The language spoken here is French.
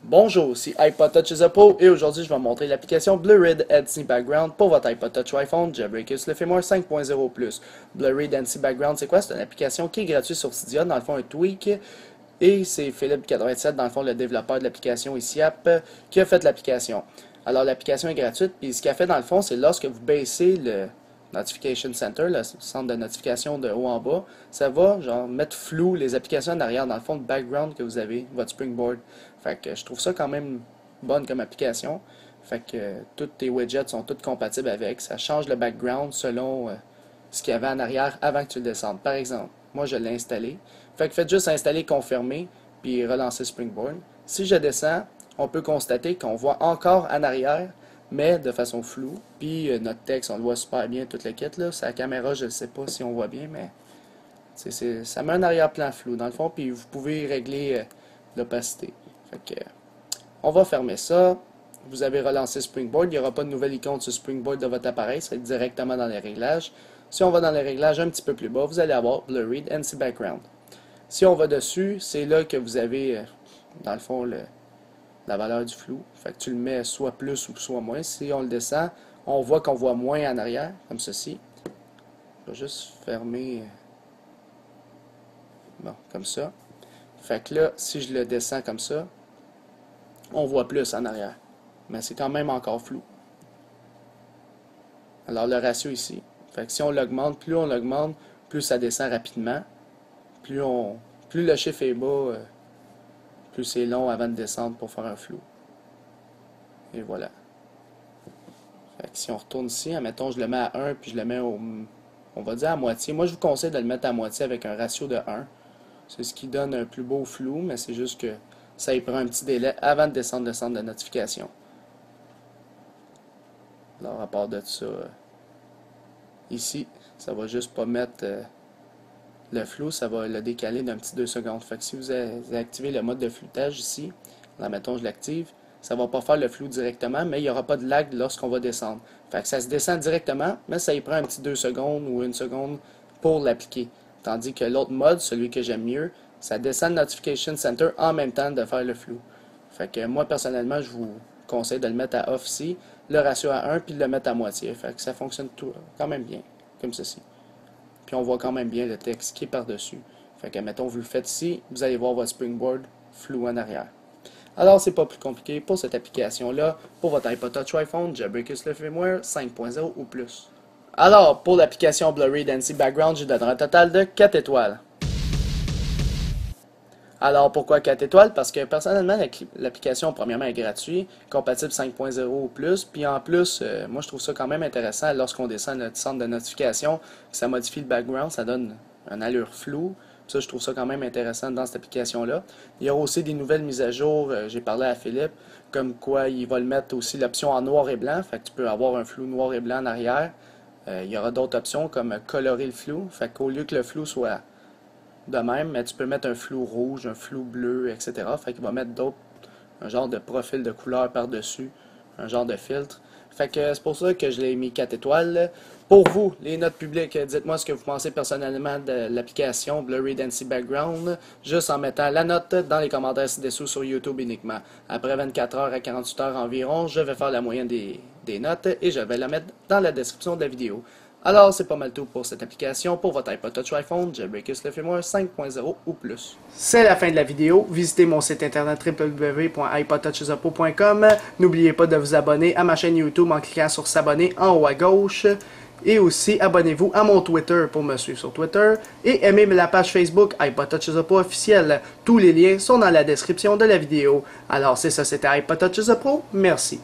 Bonjour, c'est iPod Touch is a Pro et aujourd'hui je vais vous montrer l'application Blurred Anti Background pour votre iPod Touch ou iPhone Jailbreakers le firmware 5.0+. Blurred Anti Background c'est quoi? C'est une application qui est gratuite sur Cydia, dans le fond un tweak, et c'est Philippe87, dans le fond le développeur de l'application ici App, qui a fait l'application. Alors l'application est gratuite, puis ce qu'elle fait dans le fond c'est lorsque vous baissez le Notification Center, le centre de notification de haut en bas, ça va genre mettre flou les applications en arrière dans le fond de background que vous avez, votre Springboard. Fait que je trouve ça quand même bonne comme application. Fait que tous tes widgets sont tous compatibles avec. Ça change le background selon ce qu'il y avait en arrière avant que tu le descendes. Par exemple, moi je l'ai installé. Fait que faites juste installer, confirmer, puis relancer Springboard. Si je descends, on peut constater qu'on voit encore en arrière, mais de façon floue. Puis notre texte, on le voit super bien, toute la kit là. Sa caméra, je ne sais pas si on voit bien, mais ça met un arrière-plan flou dans le fond. Puis vous pouvez régler l'opacité. Fait que, on va fermer ça. Vous avez relancé Springboard. Il n'y aura pas de nouvelle icône sur Springboard de votre appareil. Ça va être directement dans les réglages. Si on va dans les réglages un petit peu plus bas, vous allez avoir Blurred Anti Background. Si on va dessus, c'est là que vous avez, dans le fond, la valeur du flou. Fait que tu le mets soit plus ou soit moins. Si on le descend, on voit qu'on voit moins en arrière, comme ceci. Je vais juste fermer. Bon, comme ça. Fait que là, si je le descends comme ça, on voit plus en arrière. Mais c'est quand même encore flou. Alors le ratio ici. Fait que si on l'augmente, plus ça descend rapidement. Plus le chiffre est bas, plus c'est long avant de descendre pour faire un flou. Et voilà. Fait que si on retourne ici, admettons je le mets à 1 puis je le mets on va dire à moitié. Moi je vous conseille de le mettre à moitié avec un ratio de 1. C'est ce qui donne un plus beau flou, mais c'est juste que ça y prend un petit délai avant de descendre le centre de notification. Alors à part de ça, ici, ça va juste pas mettre le flou, ça va le décaler d'un petit 2 secondes. Fait que si vous activez le mode de floutage ici, là mettons je l'active, ça va pas faire le flou directement, mais il n'y aura pas de lag lorsqu'on va descendre. Fait que ça se descend directement, mais ça y prend un petit 2 secondes ou 1 seconde pour l'appliquer. Tandis que l'autre mode, celui que j'aime mieux, ça descend le Notification Center en même temps de faire le flou. Fait que moi personnellement, je vous conseille de le mettre à off ici, le ratio à 1, puis de le mettre à moitié. Fait que ça fonctionne quand même bien, comme ceci. Puis on voit quand même bien le texte qui est par-dessus. Fait que mettons, vous le faites ici, vous allez voir votre Springboard flou en arrière. Alors, c'est pas plus compliqué pour cette application-là, pour votre iPod Touch ou iPhone, Jailbreakers le firmware 5.0 ou plus. Alors, pour l'application Blurred Anti Background, je donnerai un total de 4 étoiles. Alors, pourquoi 4 étoiles? Parce que personnellement, l'application, premièrement, est gratuite, compatible 5.0 ou plus, puis en plus, moi, je trouve ça quand même intéressant lorsqu'on descend notre centre de notification, que ça modifie le background, ça donne une allure floue. Ça, je trouve ça quand même intéressant dans cette application-là. Il y aura aussi des nouvelles mises à jour, j'ai parlé à Philippe, comme quoi il va le mettre aussi l'option en noir et blanc, fait que tu peux avoir un flou noir et blanc en arrière. Il y aura d'autres options comme colorer le flou, fait qu'au lieu que le flou soit de même, mais tu peux mettre un flou rouge, un flou bleu, etc. Fait qu'il va mettre un genre de profil de couleur par-dessus, un genre de filtre. Fait que c'est pour ça que je l'ai mis 4 étoiles. Pour vous, les notes publiques, dites-moi ce que vous pensez personnellement de l'application Blurred Anti Background, juste en mettant la note dans les commentaires ci-dessous sur YouTube uniquement. Après 24 heures à 48 heures environ, je vais faire la moyenne des notes et je vais la mettre dans la description de la vidéo. Alors, c'est pas mal tout pour cette application pour votre iPod Touch ou iPhone, Jailbreakers le firmware 5.0 ou plus. C'est la fin de la vidéo. Visitez mon site internet www.ipodtouchisapo.com. N'oubliez pas de vous abonner à ma chaîne YouTube en cliquant sur s'abonner en haut à gauche. Et aussi, abonnez-vous à mon Twitter pour me suivre sur Twitter. Et aimez la page Facebook iPod Touch is a Pro officielle. Tous les liens sont dans la description de la vidéo. Alors, c'est ça, c'était iPod Touch is a Pro. Merci.